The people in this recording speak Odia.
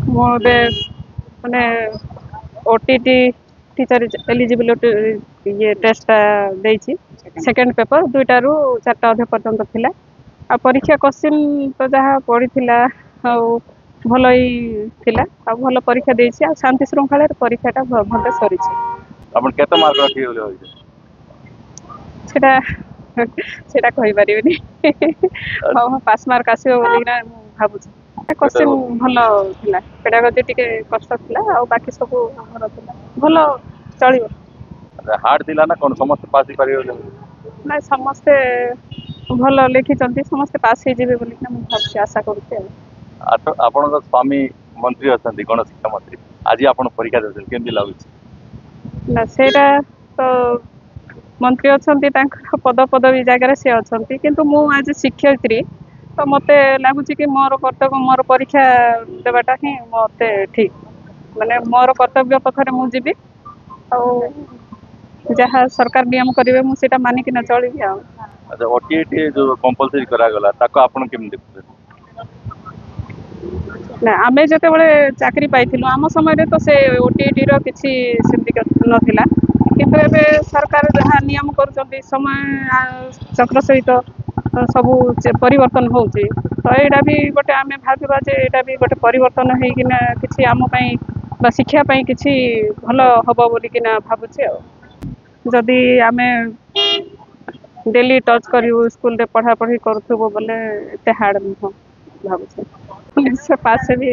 ମୁଁ ଏବେ ମାନେ ଓଟିଟି টিଚର ଏଲିଜିବିଲିଟି ଇଏ ଟେଷ୍ଟଟା ଦେଇଛି। ସେକେଣ୍ଡ ପେପର 2ଟାରୁ 4ଟା ଅଧେ ପର୍ଯ୍ୟନ୍ତ ଥିଲା। ଆଉ ପରୀକ୍ଷା କୋଶ୍ଚିନ୍ ତ ଯାହା ପଡ଼ିଥିଲା ଆଉ ଭଲ ହିଁ ଥିଲା। ଆଉ ଭଲ ପରୀକ୍ଷା ଦେଇଛି ଆଉ ଶାନ୍ତି ଶୃଙ୍ଖଳାରେ ପରୀକ୍ଷାଟା ଭଲ ସରିଛି। ଆପଣ କେତେ ମାର୍କ ରଖିବେ ବୋଲି ଭାବିଛନ୍ତି? ସେଟା ସେଟା କହିପାରିବିନି। ହଁ ପାସ୍ ମାର୍କ ଆସିବ ବୋଲିକିନା ମୁଁ ଭାବୁଛି। କୋଶ୍ଚିନ୍ ଭଲ ଥିଲା, ପେଡାଗୋଜି ଟିକେ କଷ୍ଟ ଥିଲା ଆଉ ବାକି ସବୁ ଭଲ ଥିଲା, ଭଲ ଚଳିବ। ହାର୍ଡ ଥିଲା ନା କଣ? ସମସ୍ତେ ପାସ୍ ହେଇପାରିବେ ବୋଲି? ନାଇଁ ସମସ୍ତେ ଭଲ ଲେଖିଛନ୍ତି, ସମସ୍ତେ ପାସ୍ ହେଇଯିବେ ବୋଲିକିନା ମୁଁ ଭାବୁଛି, ଆଶା କରୁଛି ଆଉ। ଆପଣଙ୍କ ସ୍ୱାମୀ ମନ୍ତ୍ରୀ ଅଛନ୍ତି, ଗଣଶିକ୍ଷା ମନ୍ତ୍ରୀ। ଆଜି ଆପଣ ପରୀକ୍ଷା ଦେଉଛନ୍ତି, କେମିତି ଲାଗୁଛି? ନା ସେଇଟା ତ ମନ୍ତ୍ରୀ ଅଛନ୍ତି, ତାଙ୍କର ପଦପଦବୀ ଜାଗାରେ ସେ ଅଛନ୍ତି, କିନ୍ତୁ ମୁଁ ଆଜି ଶିକ୍ଷୟିତ୍ରୀ ତ ମତେ ଲାଗୁଛି କି ମୋର କର୍ତ୍ତବ୍ୟ, ମୋର ପରୀକ୍ଷା ଦେବାଟା ହିଁ ମତେ ଠିକ। ମାନେ ମୋର କର୍ତ୍ତବ୍ୟ ପଥରେ ମୁଁ ଯିବି ଆଉ ଯାହା ସରକାର ନିୟମ କରିବେ ମୁଁ ସେଇଟା ମାନିକିନା ଚଳିବି ଆଉ। ଆଚ୍ଛା, ଓଟିଇଟି ଯୋଉ କମ୍ପଲସରି କରାଗଲା ତାକୁ ଆପଣ କେମିତି ଦେଖୁଛନ୍ତି? ନା ଆମେ ଯେତେବେଳେ ଚାକିରି ପାଇଥିଲୁ ଆମ ସମୟରେ ତ ସେ ଓଟିଇଟିର କିଛି ସେମିତି ନଥିଲା, କିନ୍ତୁ ଏବେ ସରକାର ଯାହା ନିୟମ କରୁଛନ୍ତି ସମୟ ଚକ୍ର ସହିତ ସବୁ ପରିବର୍ତ୍ତନ ହଉଛି, ତ ଏଇଟା ବି ଗୋଟେ ଆମେ ଭାବିବା ଯେ ଏଇଟା ବି ଗୋଟେ ପରିବର୍ତ୍ତନ ହେଇକିନା କିଛି ଆମ ପାଇଁ ବା ଶିକ୍ଷା ପାଇଁ କିଛି ଭଲ ହବ ବୋଲିକିନା ଭାବୁଛି ଆଉ। ଯଦି ଆମେ ଡେଲି ଟଚ୍ କରିବୁ, ସ୍କୁଲରେ ପଢ଼ାପଢ଼ି କରୁଥିବୁ ବୋଲେ ଏତେ ହାର୍ଡ ନୁହଁ ଭାବୁଛି। ନିଶ୍ଚୟ ପାସ୍ ହେବି।